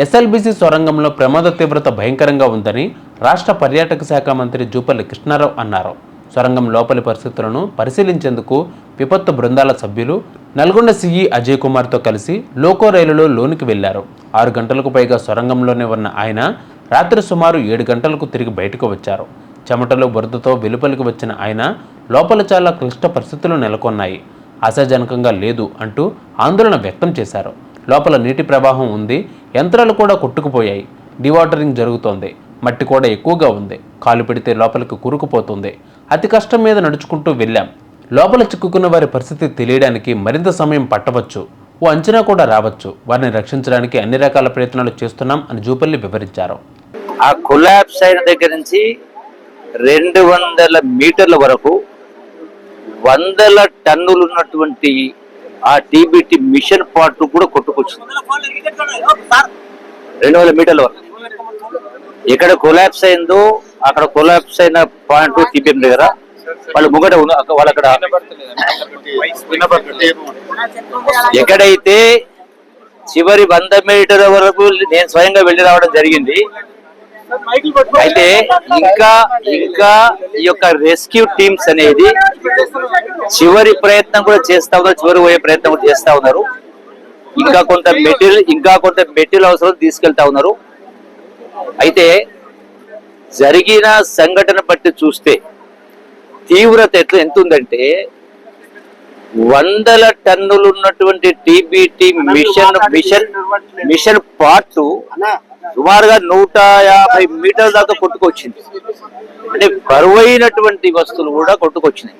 SLBC సొరంగంలో ప్రమాద తీవ్రత భయంకరంగా ఉందని రాష్ట్ర పర్యాటక శాఖ మంత్రి జూపల్లి కృష్ణారావు అన్నారు. సొరంగం లోపలి పరిస్థితులను పరిశీలించేందుకు విపత్తు బృందాల సభ్యులు నల్గొండ సీఈ అజయ్ కుమార్తో కలిసి లోకో రైలులో లోనికి వెళ్లారు. 6 గంటలకు పైగా సొరంగంలోనే ఉన్న ఆయన రాత్రి సుమారు 7 గంటలకు తిరిగి బయటకు వచ్చారు. చెమటలో బురదతో వెలుపలికి వచ్చిన ఆయన లోపల చాలా క్లిష్ట పరిస్థితులు నెలకొన్నాయి, ఆశాజనకంగా లేదు అంటూ ఆందోళన వ్యక్తం చేశారు. లోపల నీటి ప్రవాహం ఉంది, యంత్రాలు కూడా కొట్టుకుపోయాయి, డివాటరింగ్ జరుగుతోంది, మట్టి కూడా ఎక్కువగా ఉంది, కాలు పెడితే లోపలికి కూరుకుపోతుంది, అతి కష్టం మీద నడుచుకుంటూ వెళ్ళాం. లోపల చిక్కుకున్న వారి పరిస్థితి తెలియడానికి మరింత సమయం పట్టవచ్చు, ఓ అంచనా కూడా రావచ్చు. వారిని రక్షించడానికి అన్ని రకాల ప్రయత్నాలు చేస్తున్నాం అని జూపల్లి వివరించారు. ఆ కొలాప్స్ అయిన దగ్గర నుంచి 200 మీటర్ల వరకు 100 టన్నులు ఉన్నటువంటి ఆ టీబీటీ మిషన్ పార్ట్ కూడా కొట్టుకొచ్చింది. 200 మీటర్ల వరకు ఎక్కడ కొలాప్స్ అయిందో అక్కడ కొలాప్స్ అయిన పాయింట్ టీపీఎం దగ్గర వాళ్ళు ముంగట వాళ్ళు అక్కడ ఎక్కడైతే చివరి 100 మీటర్ల వరకు నేను స్వయంగా వెళ్ళి రావడం జరిగింది. అయితే ఇంకా ఈ యొక్క రెస్క్యూ టీమ్స్ అనేది చివరి ప్రయత్నం కూడా చేస్తా ఉన్నారు, చివరి పోయే ప్రయత్నం కూడా చేస్తా ఉన్నారు. ఇంకా కొంత మెటీరియల్ అవసరం తీసుకెళ్తా ఉన్నారు. అయితే జరిగిన సంఘటన బట్టి చూస్తే తీవ్రత ఎంత ఉందంటే 100 టన్నులు ఉన్నటువంటి టీబీటీ మిషన్ పార్ట్ సుమారుగా 150 మీటర్ల దాకా కొట్టుకొచ్చింది. అంటే బరువైనటువంటి వస్తువులు కూడా కొట్టుకొచ్చినాయి.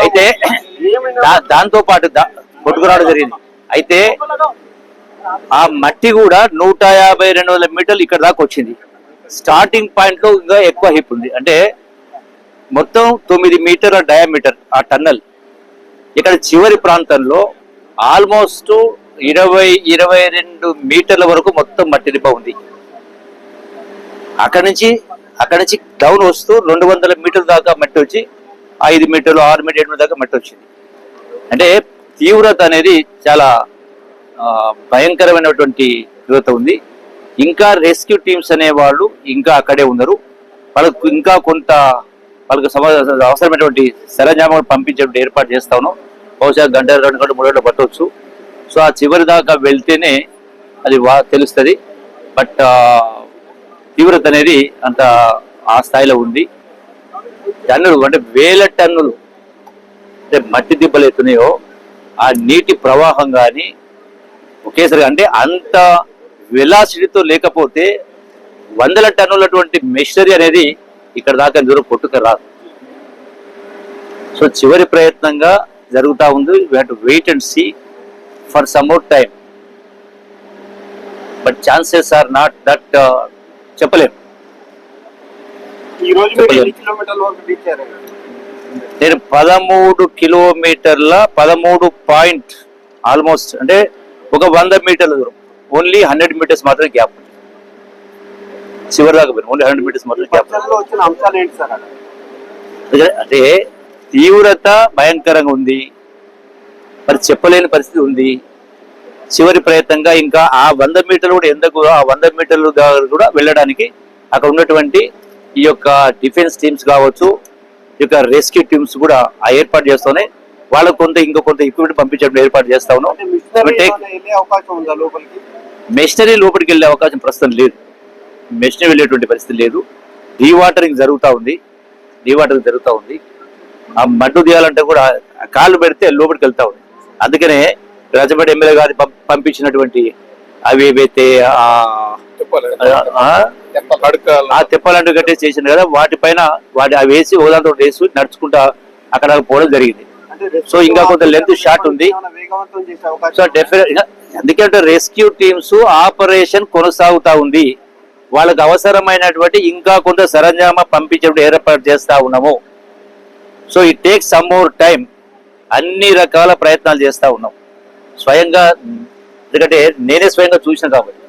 అయితే దాంతో పాటు కొట్టుకురావడం జరిగింది. అయితే ఆ మట్టి కూడా 150-200 మీటర్లు ఇక్కడ దాకా వచ్చింది. స్టార్టింగ్ పాయింట్ లో ఇంకా ఎక్కువ హైప్ ఉంది. అంటే మొత్తం 9 మీటర్ల డయామీటర్ ఆ టన్నల్. ఇక్కడ చివరి ప్రాంతంలో ఆల్మోస్ట్ 20-22 మీటర్ల వరకు మొత్తం మట్టి రిప ఉంది. అక్కడి నుంచి డౌన్ వస్తూ 200 మీటర్ల దాకా మట్టి వచ్చి 5 మీటర్లు 6 మీటర్ 7 మీటర్ దాకా మట్టి వచ్చింది. అంటే తీవ్రత అనేది చాలా భయంకరమైనటువంటి తీవ్రత ఉంది. ఇంకా రెస్క్యూ టీమ్స్ అనే వాళ్ళు ఇంకా అక్కడే ఉన్నారు. వాళ్ళకు ఇంకా కొంత అవసరమైనటువంటి సరంజామాలు పంపించేటువంటి ఏర్పాటు చేస్తా ఉన్నాం. బహుశా 1 గంట 2 గంటలు 3 గంటలు పట్టవచ్చు. సో ఆ చివరి దాకా వెళ్తేనే అది తెలుస్తుంది. బట్ తీవ్రత అనేది అంత ఆ స్థాయిలో ఉంది. టన్నులు అంటే 1000 టన్నులు అంటే మట్టి దిబ్బలు ఎత్తున్నాయో ఆ నీటి ప్రవాహం కానీ ఒకేసారి అంటే అంత వెలాసిటీతో లేకపోతే 100 టన్నులటువంటి మెషినరీ అనేది ఇక్కడ దాకా దూరం కొట్టుకు రాదు. సో చివరి ప్రయత్నంగా జరుగుతూ ఉంది. We have to wait and see for some more time. But chances are not that చెప్పలేము. నేను 13 కిలోమీటర్ల 13 పాయింట్ ఆల్మోస్ట్ అంటే ఒక 100 మీటర్ల దూరం, ఓన్లీ 100 మీటర్స్ మాత్రమే గ్యాప్ ఉంది. చివరి దాకా పోయిన ఓన్లీ 100 మీటర్స్ మాత్రమే గ్యాప్. అంటే తీవ్రత భయంకరంగా ఉంది, మరి చెప్పలేని పరిస్థితి ఉంది. చివరి ప్రయత్నంగా ఇంకా ఆ 100 మీటర్లు కూడా ఎందుకు ఆ 100 మీటర్లు కూడా వెళ్ళడానికి అక్కడ ఉన్నటువంటి ఈ యొక్క డిఫెన్స్ టీమ్స్ కావచ్చు, ఈ యొక్క రెస్క్యూ టీమ్స్ కూడా ఆ ఏర్పాటు చేస్తూనే వాళ్ళకు కొంత ఎక్విప్మెంట్ పంపించడం ఏర్పాటు చేస్తా ఉన్నాం. మెషినరీ లోపలికి వెళ్ళే అవకాశం ప్రస్తుతం లేదు. మెషినరీ వెళ్ళేటువంటి పరిస్థితి లేదు. డీవాటరింగ్ జరుగుతూ ఉంది. ఆ మడ్డు తీయాలంటే కూడా కాళ్ళు పెడితే లోపలికి వెళ్తా ఉంది. అందుకనే రాజమండ్రి ఎమ్మెల్యే గారి పంపించినటువంటి అవి ఏవైతే తెప్పాలంటూ కట్టేసి చేసింది కదా, వాటిపైన అవి వేసి ఓదాంతో వేసి నడుచుకుంటా అక్కడ పోవడం జరిగింది. సో ఇంకా కొంత లెంత్ షార్ట్ ఉంది. సో డెఫినెట్ ఎందుకంటే రెస్క్యూ టీమ్స్ ఆపరేషన్ కొనసాగుతా ఉంది. వాళ్ళకు అవసరమైనటువంటి ఇంకా కొంత సరంజామా పంపించడం ఏర్పాటు చేస్తా ఉన్నాము. So it takes some more time. అన్ని రకాల ప్రయత్నాలు చేస్తా ఉన్నాం స్వయంగా, ఎందుకంటే నేనే స్వయంగా చూసిన కాబట్టి.